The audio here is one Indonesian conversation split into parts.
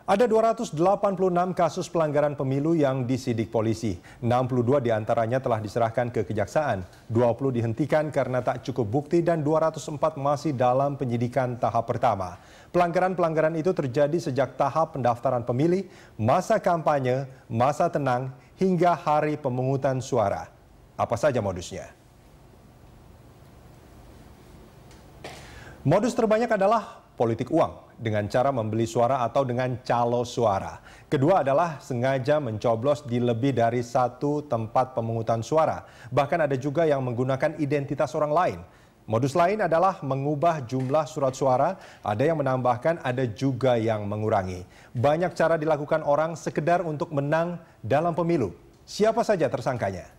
Ada 286 kasus pelanggaran pemilu yang disidik polisi. 62 diantaranya telah diserahkan ke kejaksaan. 20 dihentikan karena tak cukup bukti dan 204 masih dalam penyidikan tahap pertama. Pelanggaran-pelanggaran itu terjadi sejak tahap pendaftaran pemilih, masa kampanye, masa tenang, hingga hari pemungutan suara. Apa saja modusnya? Modus terbanyak adalah politik uang dengan cara membeli suara atau dengan calo suara. Kedua adalah sengaja mencoblos di lebih dari satu tempat pemungutan suara. Bahkan ada juga yang menggunakan identitas orang lain. Modus lain adalah mengubah jumlah surat suara, ada yang menambahkan, ada juga yang mengurangi. Banyak cara dilakukan orang sekedar untuk menang dalam pemilu. Siapa saja tersangkanya?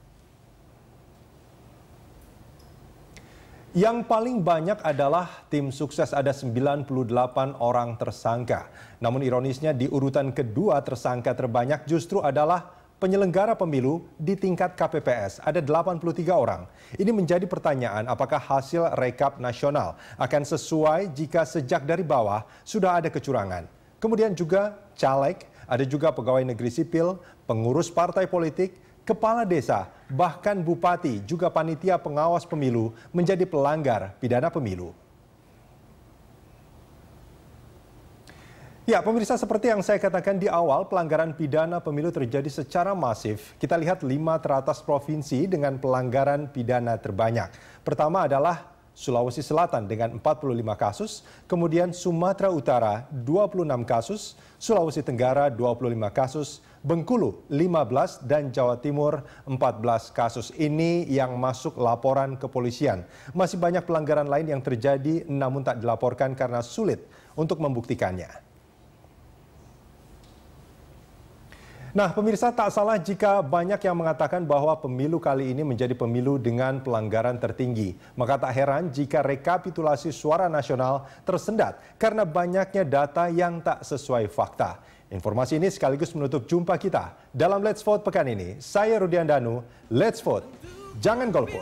Yang paling banyak adalah tim sukses, ada 98 orang tersangka. Namun ironisnya di urutan kedua tersangka terbanyak justru adalah penyelenggara pemilu di tingkat KPPS, ada 83 orang. Ini menjadi pertanyaan apakah hasil rekap nasional akan sesuai jika sejak dari bawah sudah ada kecurangan. Kemudian juga caleg, ada juga pegawai negeri sipil, pengurus partai politik, kepala desa, bahkan bupati, juga panitia pengawas pemilu menjadi pelanggar pidana pemilu. Ya, pemirsa, seperti yang saya katakan di awal, pelanggaran pidana pemilu terjadi secara masif. Kita lihat 5 teratas provinsi dengan pelanggaran pidana terbanyak. Pertama adalah Sulawesi Selatan dengan 45 kasus, kemudian Sumatera Utara 26 kasus, Sulawesi Tenggara 25 kasus, Bengkulu 15 dan Jawa Timur 14 kasus. Ini yang masuk laporan kepolisian. Masih banyak pelanggaran lain yang terjadi namun tak dilaporkan karena sulit untuk membuktikannya. Nah, pemirsa, tak salah jika banyak yang mengatakan bahwa pemilu kali ini menjadi pemilu dengan pelanggaran tertinggi. Maka tak heran jika rekapitulasi suara nasional tersendat karena banyaknya data yang tak sesuai fakta. Informasi ini sekaligus menutup jumpa kita dalam Let's Vote pekan ini. Saya Rudian Danu, Let's Vote, jangan golput.